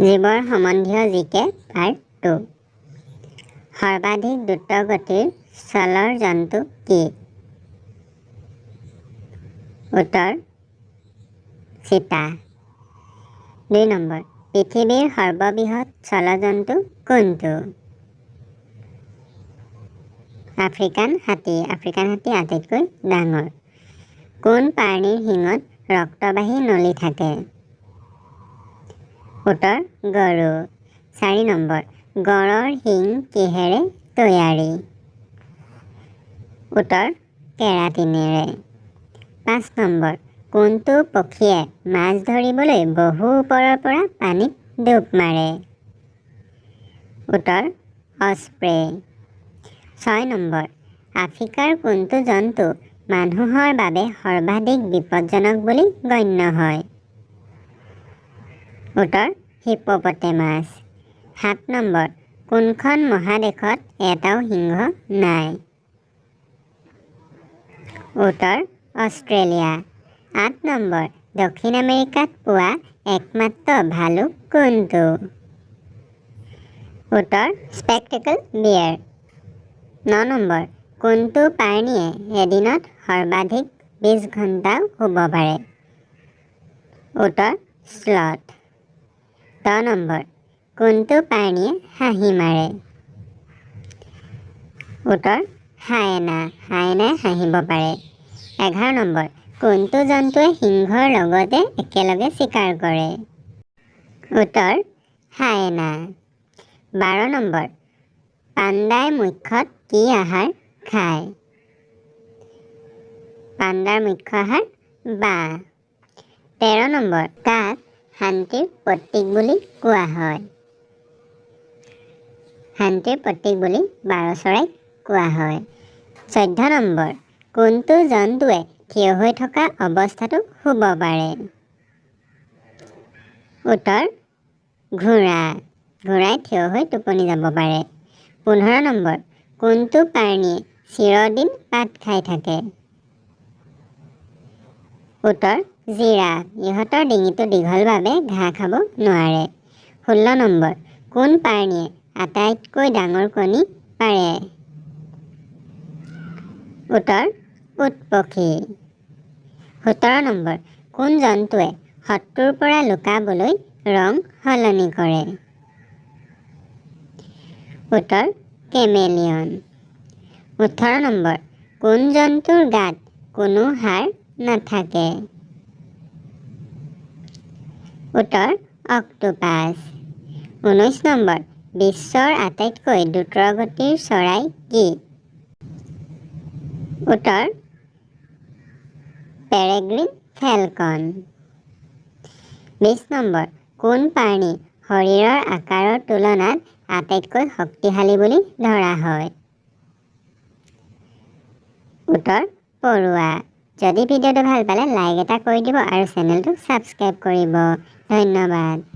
জীৱৰ সম্বন্ধীয় জিকে পাৰ্ট 2। সৰ্বাধিক দ্ৰুতগতিৰ চলৰ জন্তু কি? উত্তৰ চিতা। 2 নম্বৰ, পৃথিৱীৰ সৰ্ববৃহৎ চলজন্তু কোনটো? আফ্ৰিকান হাতী। আফ্ৰিকান হাতী আটাইতকৈ ডাঙৰ। কোন প্ৰাণীৰ শিঙত ৰক্তবাহী নলী থাকে? উত্তৰ গৰু। 4 নম্বৰ, গড়ৰ শিং কিহেৰে তৈয়াৰী? উত্তৰ কেৰাটিনেৰে। 5 নম্বৰ, কোনটো পক্ষীয়ে মাছ ধৰিবলৈ বহু ওপৰৰ পৰা পানীত ডুব মাৰে? উত্তৰ অস্প্ৰে। 6 নম্বৰ, আফ্ৰিকাৰ কোনটো জন্তু মানুহৰ বাবে সৰ্বাধিক বিপদজনক বুলি গণ্য হয়? উত্তৰ হিপ্পোপটেমাছ। 7 নম্বৰ, কোনখন মহাদেশত এটাও সিংহ নাই? উত্তৰ অষ্ট্ৰেলিয়া। 8 নম্বৰ, দক্ষিণ আমেৰিকাত পোৱা একমাত্ৰ ভালুক কোনটো? উত্তৰ স্পেকটেকল বিয়েৰ। 9 নম্বৰ, কোনটো প্ৰাণীয়ে এদিনত সৰ্বাধিক 20 ঘণ্টাও শুব পাৰে? উত্তৰ স্লথ। 10 নম্বৰ, কোনটো প্ৰাণীয়ে হাঁহি মাৰে? উত্তৰ হায়েনা। হায়েনাই হাঁহিব পাৰে। 11 নম্বৰ, কোনটো জন্তুৱে সিংহৰ লগতে একেলগে চিকাৰ কৰে? উত্তৰ হায়েনা। 12 নম্বৰ, পাণ্ডাই মুখ্যত কি আহাৰ খায়? পাণ্ডাৰ মুখ্য আহাৰ বাঁহ। 13 নম্বৰ, কাক শান্তিৰ প্ৰতীক বুলি কোৱা হয়? শান্তিৰ প্ৰতীক বুলি বাৰ চৰাইক কোৱা হয়। 14 নম্বৰ, কোনটো জন্তুৱে থিয় হৈ থকা অৱস্থাতো শুব পাৰে? উত্তৰ ঘোঁৰা। ঘোঁৰাই থিয় হৈ টোপনি যাব পাৰে। 15 নম্বৰ, কোনটো প্ৰাণীয়ে চিৰদিন পাত খাই থাকে? উত্তৰ জিৰাফ। ইহঁতৰ ডিঙিটো দীঘল বাবে ঘাঁহ খাব নোৱাৰে। 16 নম্বৰ, কোন প্ৰাণীয়ে আটাইতকৈ ডাঙৰ কণী পাৰে? উত্তৰ উট পক্ষী। 17 নম্বৰ, কোন জন্তুৱে শত্ৰুৰ পৰা লুকাবলৈ ৰং সলনি কৰে? উত্তৰ কেমেলিয়ন। 18 নম্বৰ, কোন জন্তুৰ গাত কোনো হাড় নাথাকে? উত্তৰ অক্টোপাছ। 19 নম্বৰ, বিশ্বৰ আটাইতকৈ দ্ৰুতগতিৰ চৰাই কি? উত্তৰ পেৰেগ্ৰিন ফেলকন। 20 নম্বৰ, কোন প্ৰাণী শৰীৰৰ আকাৰৰ তুলনাত আটাইতকৈ শক্তিশালী বুলি ধৰা হয়? উত্তৰ পৰুৱা। যদি ভিডিঅ'টো ভাল পালে লাইক এটা কৰি দিব আৰু চেনেলটো ছাবস্ক্ৰাইব কৰিব। ধন্যবাদ।